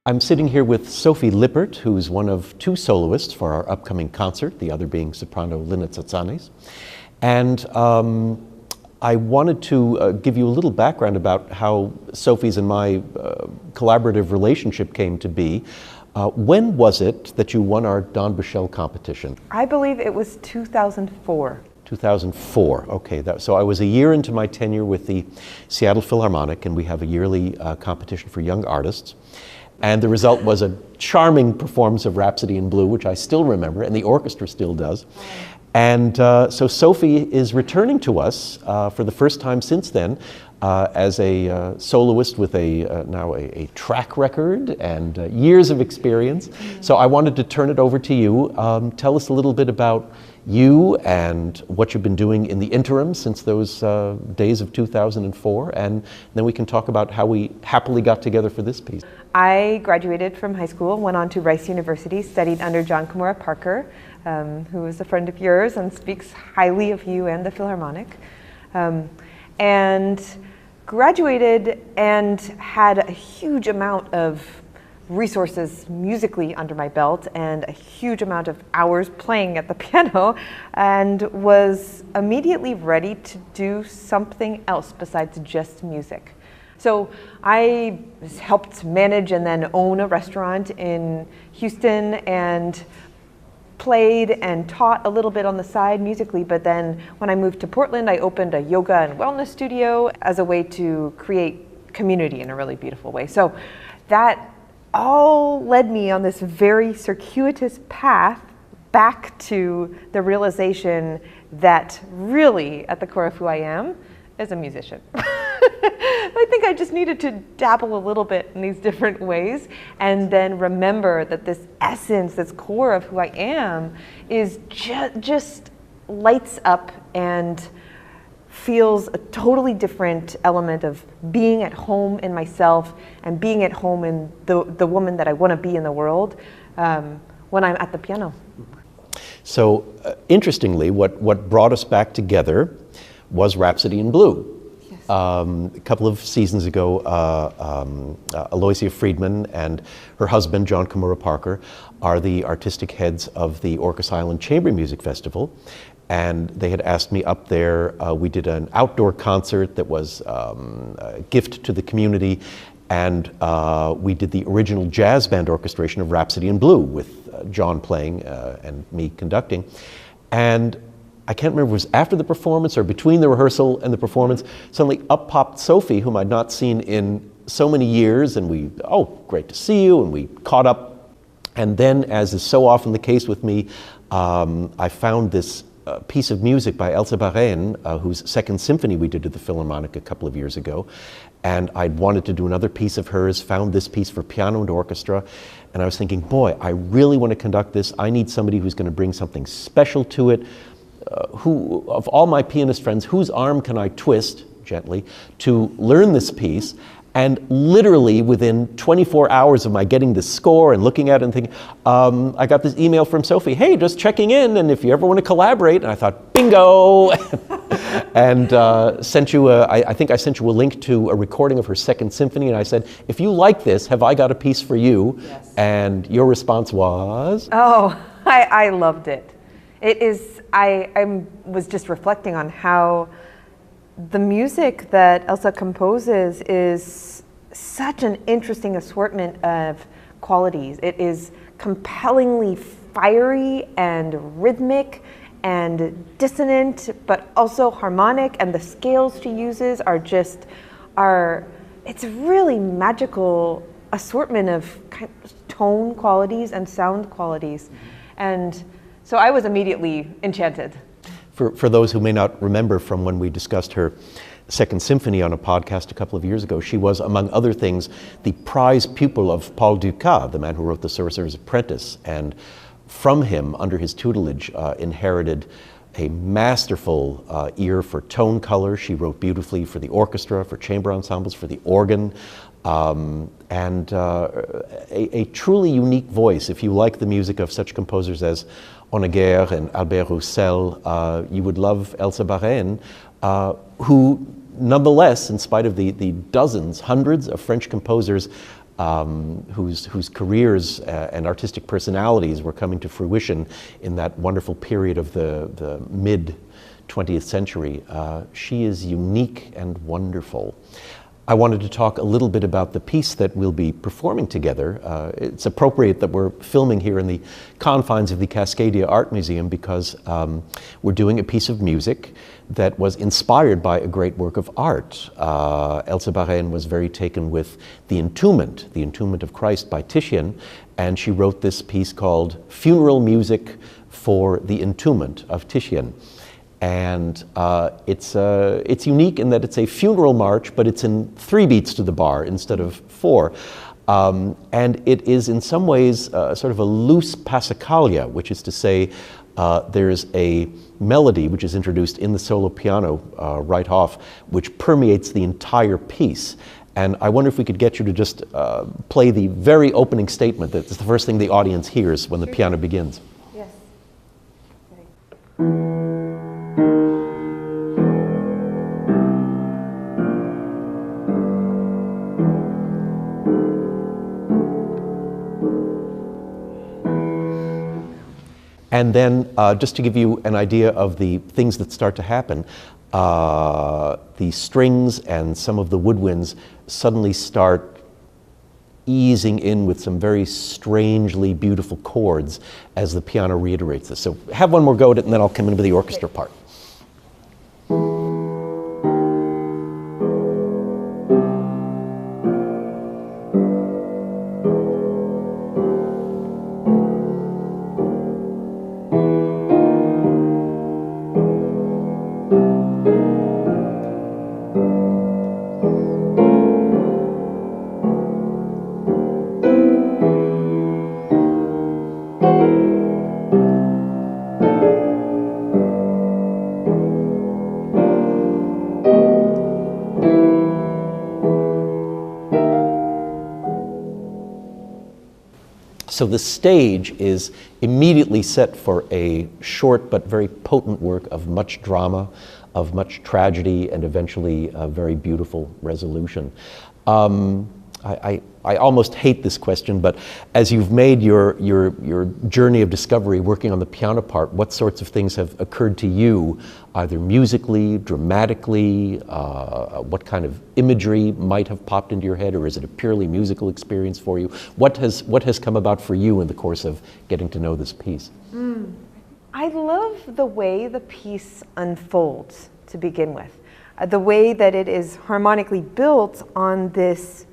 I'm sitting here with Sophie Lippert, who's one of two soloists for our upcoming concert, the other being soprano Lina Tsatsanis. And I wanted to give you a little background about how Sophie's and my collaborative relationship came to be. When was it that you won our Don Buchel competition? I believe it was 2004. 2004, okay. So I was a year into my tenure with the Seattle Philharmonic, and we have a yearly competition for young artists. And the result was a charming performance of Rhapsody in Blue, which I still remember, and the orchestra still does. And so Sophie is returning to us for the first time since then as a soloist with now a track record and years of experience. So I wanted to turn it over to you. Tell us a little bit about you and what you've been doing in the interim since those days of 2004, and then we can talk about how we happily got together for this piece. I graduated from high school, went on to Rice University, studied under John Kimura Parker, who is a friend of yours and speaks highly of you and the Philharmonic, and graduated and had a huge amount of resources musically under my belt and a huge amount of hours playing at the piano, and was immediately ready to do something else besides just music. So I helped manage and then own a restaurant in Houston and played and taught a little bit on the side musically, but then when I moved to Portland, I opened a yoga and wellness studio as a way to create community in a really beautiful way. So that all led me on this very circuitous path back to the realization that really at the core of who I am is a musician. I think I just needed to dabble a little bit in these different ways and then remember that this essence, this core of who I am is just lights up and feels a totally different element of being at home in myself and being at home in the woman that I want to be in the world when I'm at the piano. So interestingly, what brought us back together was Rhapsody in Blue. Yes. A couple of seasons ago, Aloysia Friedman and her husband, John Kimura Parker, are the artistic heads of the Orcas Island Chamber Music Festival. And they had asked me up there. We did an outdoor concert that was a gift to the community, and we did the original jazz band orchestration of Rhapsody in Blue with John playing and me conducting. And I can't remember if it was after the performance or between the rehearsal and the performance, suddenly up popped Sophie, whom I'd not seen in so many years, and we, oh, great to see you, and we caught up. And then, as is so often the case with me, I found this piece of music by Elsa Barraine, whose second symphony we did at the Philharmonic a couple of years ago. And I'd wanted to do another piece of hers, found this piece for piano and orchestra. And I was thinking, boy, I really want to conduct this. I need somebody who's going to bring something special to it. Who, of all my pianist friends, whose arm can I twist, gently, to learn this piece? And literally within 24 hours of my getting the score and looking at it and thinking, I got this email from Sophie, hey, just checking in, and if you ever want to collaborate. And I thought, bingo! And sent you I think I sent you a link to a recording of her second symphony, and I said, if you like this, have I got a piece for you? Yes. And your response was? Oh, I loved it. It is, I was just reflecting on how the music that Elsa composes is such an interesting assortment of qualities. It is compellingly fiery and rhythmic and dissonant, but also harmonic, and the scales she uses it's a really magical assortment of kind of tone qualities and sound qualities. And so I was immediately enchanted. For those who may not remember from when we discussed her second symphony on a podcast a couple of years ago, she was, among other things, the prize pupil of Paul Dukas, the man who wrote The Sorcerer's Apprentice, and from him, under his tutelage, inherited a masterful ear for tone color. She wrote beautifully for the orchestra, for chamber ensembles, for the organ, and a truly unique voice. If you like the music of such composers as Honegger and Albert Roussel, you would love Elsa Barraine, who nonetheless, in spite of the dozens, hundreds of French composers whose careers and artistic personalities were coming to fruition in that wonderful period of the mid-20th century. She is unique and wonderful. I wanted to talk a little bit about the piece that we'll be performing together. It's appropriate that we're filming here in the confines of the Cascadia Art Museum because we're doing a piece of music that was inspired by a great work of art. Elsa Barraine was very taken with the Entombment of Christ by Titian, and she wrote this piece called Funeral Music for the Entombment of Titian. And it's unique in that it's a funeral march, but it's in 3 beats to the bar instead of 4. And it is in some ways sort of a loose passacaglia, which is to say there's a melody which is introduced in the solo piano right off, which permeates the entire piece. And I wonder if we could get you to just play the very opening statement that's the first thing the audience hears when the piano begins. Yes. And then, just to give you an idea of the things that start to happen, the strings and some of the woodwinds suddenly start easing in with some very strangely beautiful chords as the piano reiterates this. So have one more go at it, and then I'll come in with the orchestra part. So the stage is immediately set for a short but very potent work of much drama, of much tragedy, and eventually a very beautiful resolution. I almost hate this question, but as you've made your journey of discovery working on the piano part, what sorts of things have occurred to you, either musically, dramatically, what kind of imagery might have popped into your head, or is it a purely musical experience for you? What has come about for you in the course of getting to know this piece? I love the way the piece unfolds to begin with. The way that it is harmonically built on this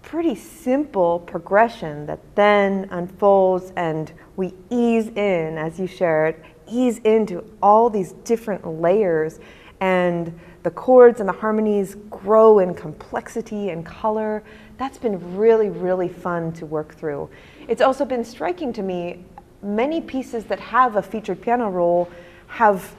pretty simple progression that then unfolds, and we ease in, as you shared, ease into all these different layers, and the chords and the harmonies grow in complexity and color. That's been really, really fun to work through. It's also been striking to me, many pieces that have a featured piano roll have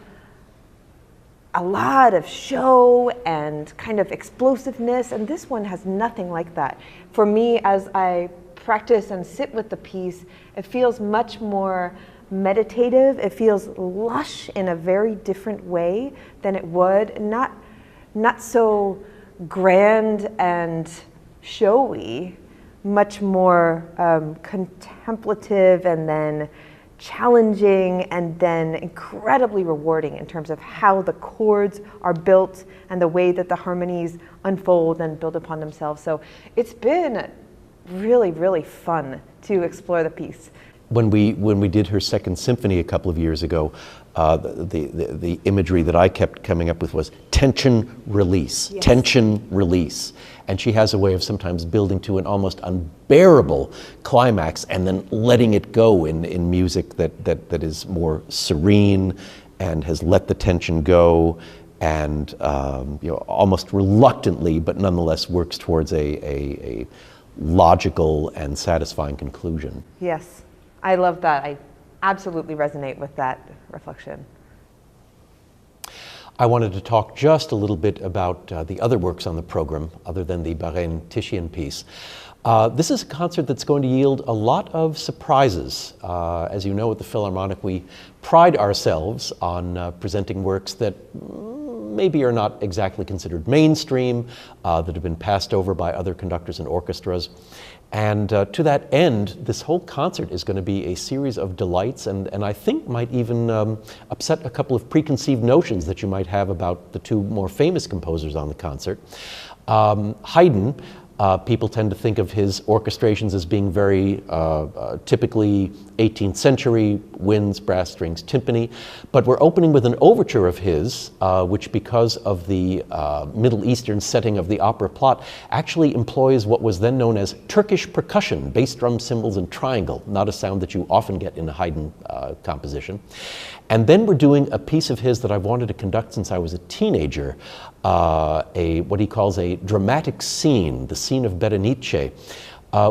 a lot of show and kind of explosiveness, and this one has nothing like that. For me, as I practice and sit with the piece, it feels much more meditative. It feels lush in a very different way than it would, not so grand and showy, much more contemplative, and then challenging, and then incredibly rewarding in terms of how the chords are built and the way that the harmonies unfold and build upon themselves. So it's been really, really fun to explore the piece. When we did her second symphony a couple of years ago, the imagery that I kept coming up with was tension, release, yes. Tension, release. And she has a way of sometimes building to an almost unbearable climax and then letting it go in music that is more serene and has let the tension go, and almost reluctantly, but nonetheless works towards a logical and satisfying conclusion. Yes, I love that. I absolutely resonate with that reflection. I wanted to talk just a little bit about the other works on the program, other than the Barraine-Titian piece. This is a concert that's going to yield a lot of surprises. As you know, at the Philharmonic, we pride ourselves on presenting works that maybe are not exactly considered mainstream, that have been passed over by other conductors and orchestras. And to that end, this whole concert is going to be a series of delights, and I think might even upset a couple of preconceived notions that you might have about the two more famous composers on the concert. Haydn, people tend to think of his orchestrations as being very typically 18th century, winds, brass, strings, timpani. But we're opening with an overture of his, which because of the Middle Eastern setting of the opera plot, actually employs what was then known as Turkish percussion, bass drum, cymbals, and triangle, not a sound that you often get in a Haydn composition. And then we're doing a piece of his that I've wanted to conduct since I was a teenager, what he calls a dramatic scene, the scene of Berenice,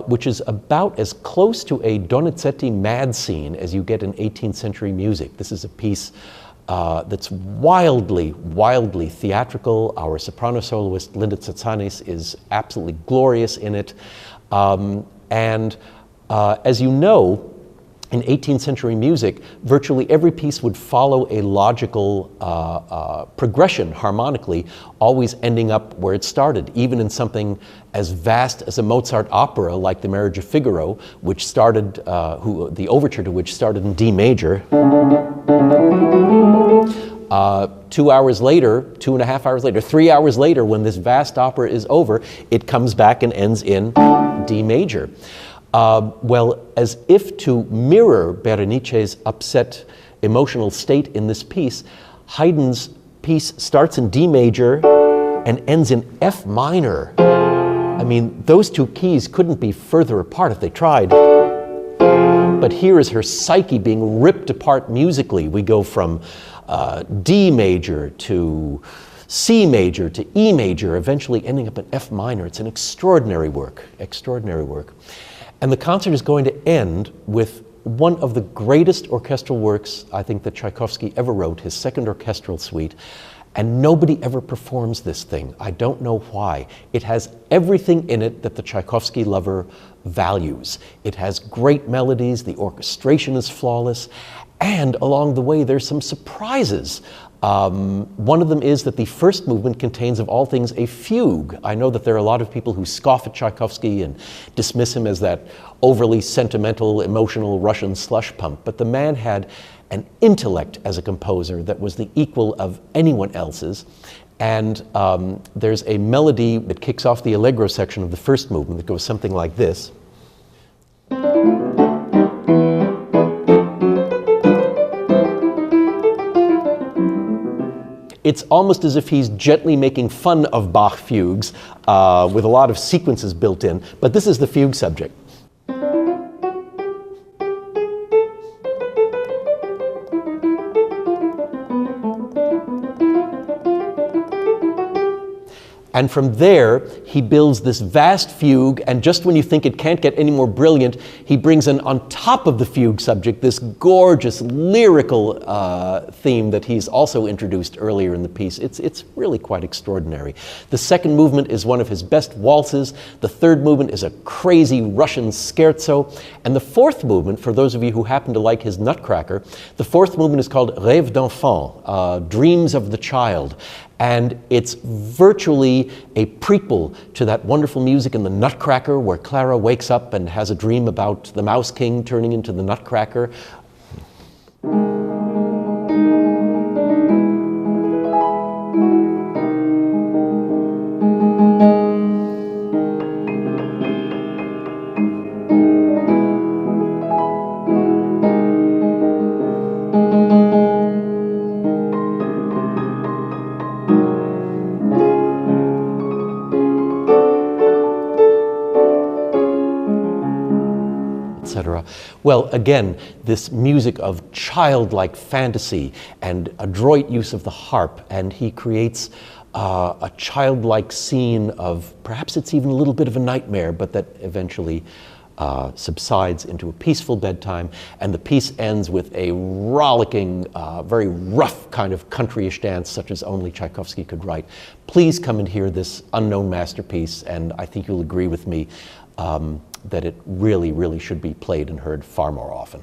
which is about as close to a Donizetti mad scene as you get in 18th century music. This is a piece that's wildly, wildly theatrical. Our soprano soloist, Linda Tsatsanis, is absolutely glorious in it. As you know, in 18th century music, virtually every piece would follow a logical progression harmonically, always ending up where it started, even in something as vast as a Mozart opera like The Marriage of Figaro, which started, the overture to which started in D major. 2 hours later, 2.5 hours later, 3 hours later, when this vast opera is over, it comes back and ends in D major. Well, as if to mirror Berenice's upset emotional state in this piece, Haydn's piece starts in D major and ends in F minor. I mean, those two keys couldn't be further apart if they tried. But here is her psyche being ripped apart musically. We go from D major to C major to E major, eventually ending up in F minor. It's an extraordinary work, extraordinary work. And the concert is going to end with one of the greatest orchestral works I think that Tchaikovsky ever wrote, his second orchestral suite. And nobody ever performs this thing. I don't know why. It has everything in it that the Tchaikovsky lover values. It has great melodies, the orchestration is flawless, and along the way there's some surprises. One of them is that the first movement contains, of all things, a fugue. I know that there are a lot of people who scoff at Tchaikovsky and dismiss him as that overly sentimental, emotional Russian slush pump, but the man had an intellect as a composer that was the equal of anyone else's. And there's a melody that kicks off the allegro section of the first movement that goes something like this. It's almost as if he's gently making fun of Bach fugues with a lot of sequences built in, but this is the fugue subject. And from there, he builds this vast fugue, and just when you think it can't get any more brilliant, he brings in on top of the fugue subject this gorgeous lyrical theme that he's also introduced earlier in the piece. It's really quite extraordinary. The second movement is one of his best waltzes. The third movement is a crazy Russian scherzo. And the fourth movement, for those of you who happen to like his Nutcracker, the fourth movement is called Rêve d'enfant, Dreams of the Child. And it's virtually a prequel to that wonderful music in the Nutcracker where Clara wakes up and has a dream about the Mouse King turning into the Nutcracker. Well, again, this music of childlike fantasy and adroit use of the harp, and he creates a childlike scene of, perhaps it's even a little bit of a nightmare, but that eventually subsides into a peaceful bedtime, and the piece ends with a rollicking, very rough kind of countryish dance such as only Tchaikovsky could write. Please come and hear this unknown masterpiece, and I think you'll agree with me that it really, really should be played and heard far more often.